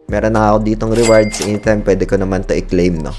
Meron na ako ditong rewards. Anytime pwede ko naman to i-claim, no?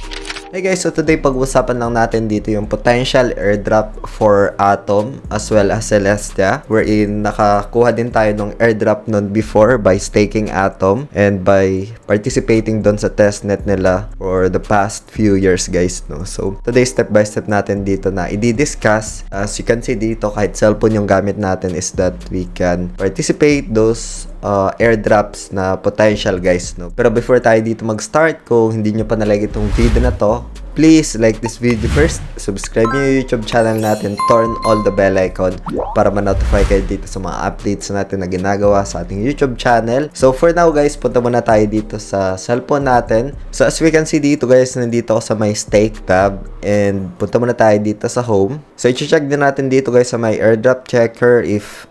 Hey guys, so today pag-usapan lang natin dito yung potential airdrop for Atom as well as Celestia, wherein nakakuha din tayo ng airdrop nun before by staking Atom and by participating doon sa testnet nila for the past few years, guys, no? So today step by step natin dito na i-discuss. As you can see dito, kahit cellphone yung gamit natin, is that we can participate those airdrops na potential, guys, no? Pero before tayo dito mag-start, kung hindi nyo pa nalike itong video na to, please like this video first, subscribe nyo yung YouTube channel natin, turn all the bell icon para ma-notify kayo dito sa mga updates natin na ginagawa sa ating YouTube channel. So for now, guys, punta muna tayo dito sa cellphone natin. So as we can see dito, guys, nandito ako sa my stake tab and punta muna tayo dito sa home. So i-check din natin dito, guys, sa my airdrop checker if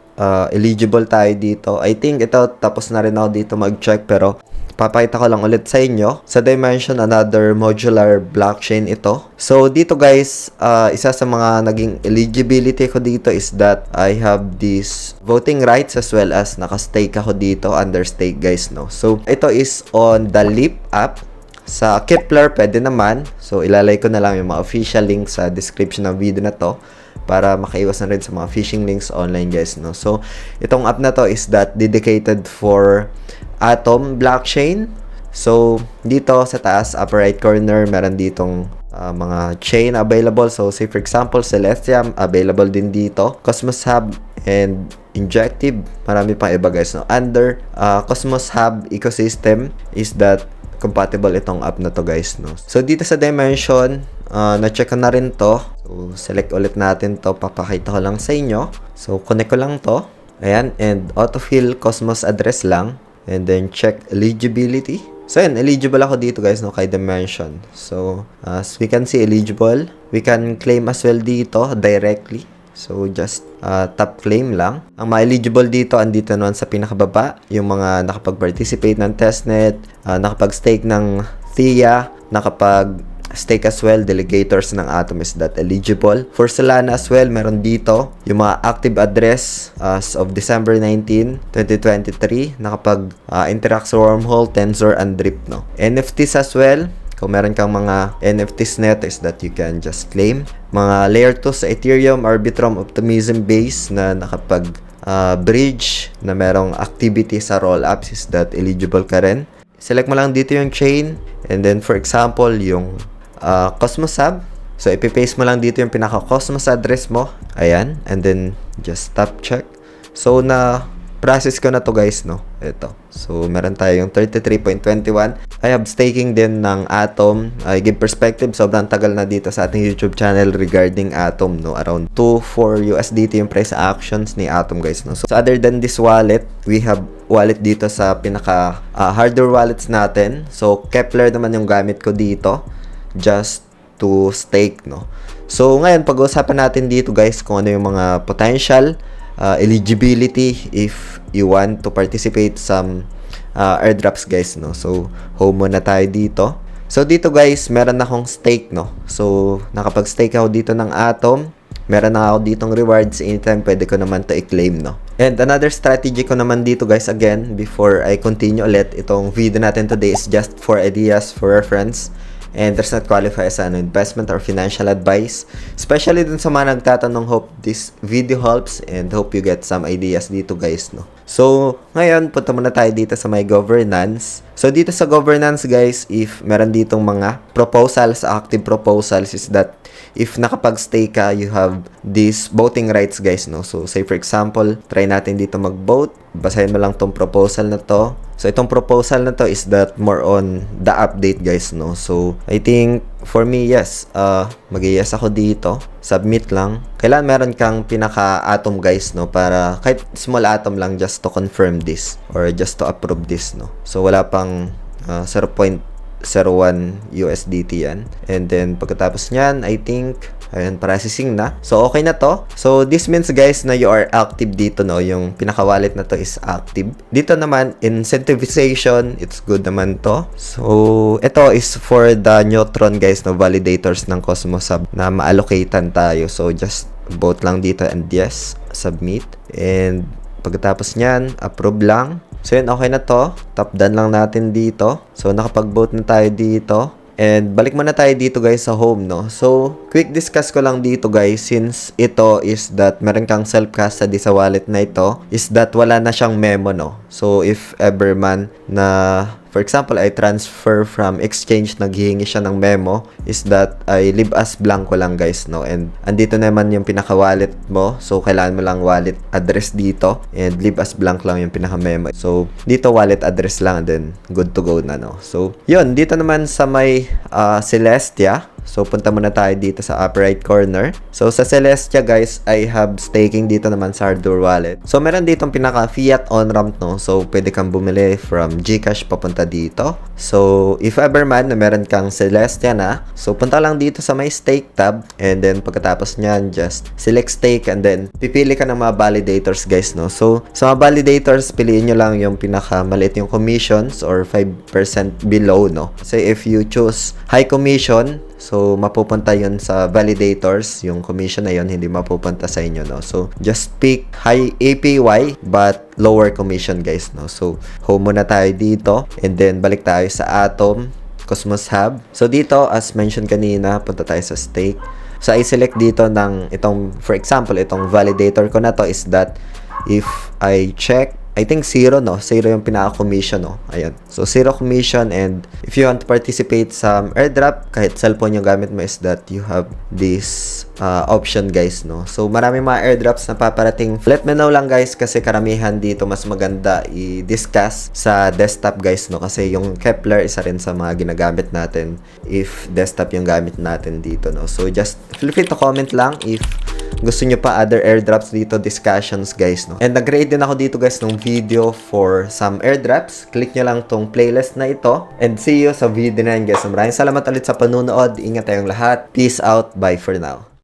eligible tayo dito. I think ito, tapos na rin ako dito mag-check, pero papakita ko lang ulit sa inyo. Sa Dymension, another modular blockchain ito. So dito, guys, isa sa mga naging eligibility ko dito is that I have this voting rights as well as nakastake ako dito, under stake, guys, no? So ito is on the Leap app. Sa Kepler, pwede naman. So ilalay ko na lang yung mga official link sa description ng video na to para makaiwas na rin sa mga phishing links online, guys, no? So itong app na to is that dedicated for Atom blockchain. So dito sa taas upper right corner, meron ditong mga chain available. So say for example, Celestia available din dito, Cosmos Hub and Injective, marami pang iba, guys, no? Under Cosmos Hub ecosystem is that compatible itong app na to, guys, no? So dito sa Dymension, na-check ko na rin to. So select ulit natin to, papakita ko lang sa inyo. So connect ko lang to, ayan, and autofill Cosmos address lang, and then check eligibility. So yan, eligible ako dito, guys, no, kay Dymension. So as we can see, eligible. We can claim as well dito directly. So just tap claim lang. Ang ma-eligible dito, andito naman sa pinakababa, yung mga nakapag-participate ng testnet, nakapag-stake ng Thea, nakapag-stake as well, delegators ng Atom is that eligible. For Solana as well, meron dito yung mga active address as of December 19, 2023, nakapag-interact sa Wormhole, Tensor, and Drip, no? NFTs as well. Kung meron kang mga NFTs net is that you can just claim. Mga layer 2 sa Ethereum, Arbitrum, Optimism base na nakapag bridge na merong activity sa rollups is that eligible ka rin. Select mo lang dito yung chain, and then for example yung Cosmos Hub. So ipipaste mo lang dito yung pinaka Cosmos address mo. Ayan, and then just tap check. So na process ko na to, guys, no? Ito. So meron tayong 33.21. I have staking din ng Atom. I give perspective, sobrang tagal na dito sa ating YouTube channel regarding Atom, no? Around 2-4 USDT yung price actions ni Atom, guys, no? So other than this wallet, we have wallet dito sa pinaka hardware wallets natin. So Kepler naman yung gamit ko dito just to stake, no? So ngayon, pag-uusapan natin dito, guys, kung ano yung mga potential eligibility if you want to participate some airdrops, guys, no? So home muna tayo dito. So dito, guys, meron akong stake, no? So nakapag-stake ako dito ng Atom. Meron na ako ditong rewards. Anytime pwede ko naman to i-claim, no? And another strategy ko naman dito, guys, again, before I continue ulit, itong video natin today is just for ideas, for reference, and does not qualify as an investment or financial advice. Especially dun sa mga nagtatanong, hope this video helps and hope you get some ideas dito, guys, no? So ngayon, punta muna tayo dito sa my governance. So dito sa governance, guys, if meron ditong mga proposals, active proposals, is that if nakapag-stay ka, you have these voting rights, guys, no? So say for example, try natin dito mag-vote. Basahin mo lang tong proposal na to. So itong proposal na to is that more on the update, guys, no? So I think for me, yes, mag-yes ako dito. Submit lang. Kailan meron kang pinaka-atom, guys, no? Para kahit small atom lang, just to confirm this or just to approve this, no? So wala pang 0.01 USDT yan. And then pagkatapos nyan, I think ayan, processing na. So okay na to. So this means, guys, na you are active dito, no? Yung pinaka-wallet na to is active. Dito naman, incentivization, it's good naman to. So ito is for the neutron, guys, no? Validators ng Cosmos Hub na ma-allocatean tayo. So just vote lang dito and yes, submit. And pagkatapos nyan, approve lang. So yun, okay na to. Top done lang natin dito. So nakapag-vote na tayo dito. And balik muna tayo dito guys sa home, no? So, quick discuss ko lang dito guys, since ito is that meron kang self-custody sa wallet na ito, is that wala na siyang memo, no? So, if ever man na, for example, I transfer from exchange, naghihingi siya ng memo, is that I leave as blanco lang guys, no? And andito naman yung pinaka-wallet mo, so kailangan mo lang wallet address dito, and leave as blank lang yung pinaka-memo. So, dito wallet address lang, then good to go na, no? So, yun, dito naman sa may Celestia. So, punta muna tayo dito sa upper right corner. So, sa Celestia, guys, I have staking dito naman sa hardware wallet. So, meron ditong pinaka-fiat on-ramp, no? So, pwede kang bumili from GCash papunta dito. So, if ever man na meron kang Celestia na, so, punta lang dito sa may stake tab. And then, pagkatapos nyan, just select stake and then, pipili ka ng mga validators, guys, no? So, sa mga validators, piliin nyo lang yung pinaka-maliit yung commissions or 5% below, no? So, if you choose high commission, so, mapupunta yun sa validators. Yung commission na yun, hindi mapupunta sa inyo, no? So, just pick high APY but lower commission, guys, no? So, home muna tayo dito. And then, balik tayo sa Atom, Cosmos Hub. So, dito, as mentioned kanina, punta tayo sa stake. So, I-select dito ng itong, for example, itong validator ko na to is that if I check, I think 0, no? 0 yung pinaka-commission, no? Ayan. So, 0 commission, and if you want to participate sa airdrop, kahit cellphone yung gamit mo, is that you have this option, guys, no? So, marami mga airdrops na paparating. Let me know lang, guys, kasi karamihan dito mas maganda i-discuss sa desktop, guys, no? Kasi yung Kepler, isa rin sa mga ginagamit natin if desktop yung gamit natin dito, no? So, just feel free to comment lang if gusto nyo pa other airdrops dito, discussions, guys, no? And nag-create din ako dito, guys, ng video for some airdrops. Click nyo lang tong playlist na ito. And see you sa video na yun, guys. Maraming salamat ulit sa panunood. Ingat tayong lahat. Peace out. Bye for now.